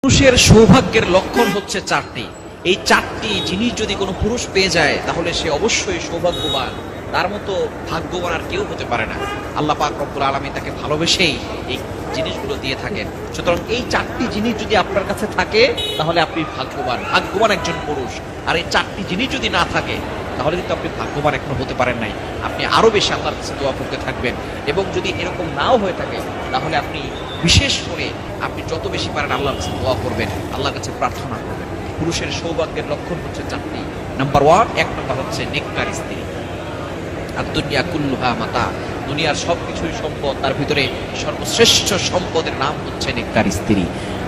পুরুষের সৌভাগ্যের লক্ষণ হচ্ছে চারটি। এই চারটি জিনিস যদি কোনো পুরুষ পেয়ে যায় তাহলে সে অবশ্যই সৌভাগ্যবান। তার মতো ভাগ্যবান আর কেউ হতে পারে না। আল্লাহ পাক রব্বুল আলামিন তাকে ভালোবেসেই এই জিনিসগুলো দিয়ে থাকেন। সুতরাং এই চারটি জিনিস যদি আপনার কাছে থাকে তাহলে আপনি ভাগ্যবান একজন পুরুষ। আর এই চারটি জিনিস যদি না থাকে তাহলে কিন্তু আপনি ভাগ্যবান এখনো হতে পারেন নাই। আপনি আরো বেশি আল্লাহর কাছে দোয়া করতে থাকবেন, এবং যদি এরকম নাও হয়ে থাকে তাহলে আপনি বিশেষ করে আপনি যত বেশি পারেন আল্লাহর কাছে দোয়া করবেন, আল্লাহর কাছে প্রার্থনা করবেন। পুরুষের সৌভাগ্যের লক্ষণ হচ্ছে চারটি। নাম্বার ওয়ান, এক নম্বর হচ্ছে নেককার স্ত্রী। আর দুনিয়া কুল্লুহা মাতা, দুনিয়ার সবকিছুই সম্পদ, তার ভিতরে সর্বশ্রেষ্ঠ সম্পদের নাম হচ্ছে নেককার স্ত্রী।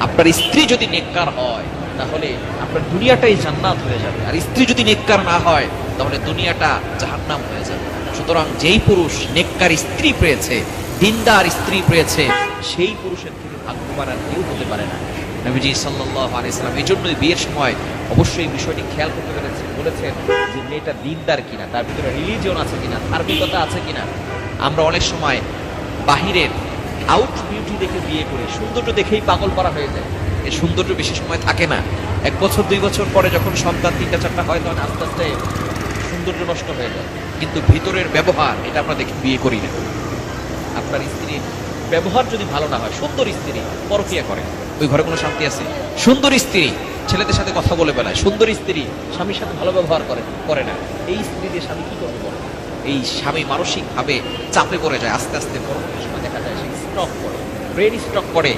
আপনার স্ত্রী যদি নেককার হয় তাহলে আপনার দুনিয়াটাই জান্নাত হয়ে যাবে, আর স্ত্রী যদি নেককার না হয় তাহলে দুনিয়াটা জাহান্নাম হয়ে যাবে। সুতরাং যেই পুরুষ নেককার স্ত্রী পেয়েছে, দিনদার স্ত্রী পেয়েছে, সেই পুরুষের থেকে ভাগ্যবান আর কেউ হতে পারে না। নবীজি সাল্লাল্লাহু আলাইহি সাল্লাম এই জন্যই বিয়ের সময় অবশ্যই এই বিষয়টি খেয়াল করতে বলেছেন যে মেয়েটা দিনদার কিনা, তার ভিতরে রিলিজিয়ন আছে কিনা, ধার্মিকতা আছে কিনা। আমরা অনেক সময় বাহিরের আউট বিউটি দেখে বিয়ে করি, সৌন্দর্য দেখেই পাগল করা হয়ে যায়। এই সৌন্দর্য বেশি সময় থাকে না। 1 বছর 2 বছর পরে যখন সন্তান 3টা 4টা হয় তখন আস্তে আস্তে সৌন্দর্য নষ্ট হয়ে যায়। কিন্তু ভিতরের ব্যবহার এটা আমরা দেখে বিয়ে করি না। আপনার স্ত্রীর ব্যবহার যদি ভালো না হয়, সুন্দর স্ত্রী পরকীয়া করে, ওই ঘরে কোনো শান্তি আছে? সুন্দর স্ত্রী ছেলেদের সাথে কথা বলে বেড়ায়, সুন্দর স্ত্রী স্বামীর সাথে ভালো ব্যবহার করে না, এই স্ত্রী দিয়ে স্বামী কি করবে বলে? এই স্বামী মানসিক ভাবে চাপে পড়ে যায়। আস্তে আস্তে পরবর্তী সময় দেখা যায় সে স্ট্রক করে, ব্রেন স্ট্রক করে,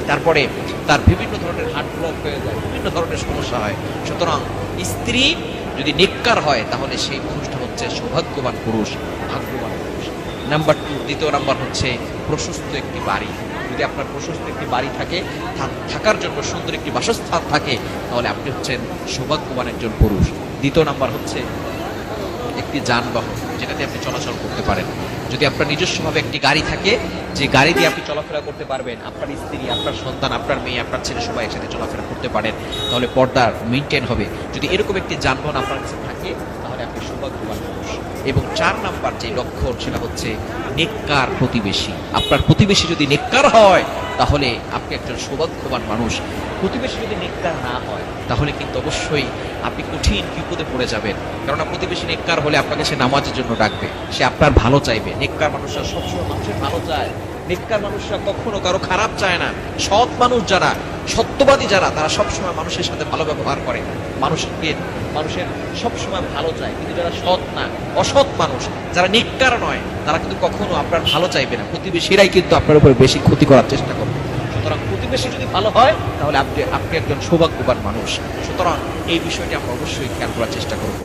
তারপরে তার বিভিন্ন ধরনের হার্ট ব্লক হয়ে যায়, বিভিন্ন ধরনের সমস্যা হয়। সুতরাং স্ত্রী যদি নেককার হয় তাহলে সেই পুরুষটা হচ্ছে সৌভাগ্যবান পুরুষ, ভাগ্যবান পুরুষ। নাম্বার 2, দ্বিতীয় নাম্বার হচ্ছে প্রশস্ত একটি বাড়ি। যদি আপনার প্রশস্ত একটি বাড়ি থাকে, থাকার জন্য সুন্দর একটি বাসস্থান থাকে, তাহলে আপনি হচ্ছেন সৌভাগ্যবান একজন পুরুষ। দ্বিতীয় নাম্বার হচ্ছে একটি যানবাহন যেটাতে আপনি চলাচল করতে পারেন। যদি আপনার নিজস্বভাবে একটি গাড়ি থাকে, যে গাড়ি দিয়ে আপনি চলাফেরা করতে পারবেন, আপনার স্ত্রী, আপনার সন্তান, আপনার মেয়ে, আপনার ছেলে সবাই একসাথে চলাফেরা করতে পারেন, তাহলে পর্দা মেনটেন হবে। যদি এরকম একটি যানবাহন আপনার কাছে থাকে তাহলে আপনি সৌভাগ্যবান পুরুষ। এবং 4 নাম্বার যে লক্ষণ সেটা হচ্ছে নেককার প্রতিবেশী। আপনার প্রতিবেশী যদি নেককার হয় তাহলে আপনি একজন সৌভাগ্যবান মানুষ। প্রতিবেশী যদি নেককার না হয় তাহলে কিন্তু অবশ্যই আপনি কঠিন বিপদে পড়ে যাবেন। কেননা প্রতিবেশী নেককার হলে আপনাকে সে নামাজের জন্য ডাকবে, সে আপনার ভালো চাইবে। নেককার মানুষরা সবসময় মানুষের ভালো চায়। নেককার মানুষরা কখনো কারো খারাপ চায় না। সৎ মানুষ যারা, সত্যবাদী যারা, তারা সবসময় মানুষের সাথে ভালো ব্যবহার করে, মানুষের সবসময় ভালো চায়। কিন্তু যারা সৎ না, অসৎ মানুষ, যারা নেককার নয়, তারা কিন্তু কখনো আপনার ভালো চাইবে না। প্রতিবেশীরাই কিন্তু আপনার উপর বেশি ক্ষতি করার চেষ্টা করবে। সুতরাং প্রতিবেশী যদি ভালো হয় তাহলে আপনি একজন সৌভাগ্যবান মানুষ। সুতরাং এই বিষয়টি আমরা অবশ্যই খেয়াল করার চেষ্টা করব।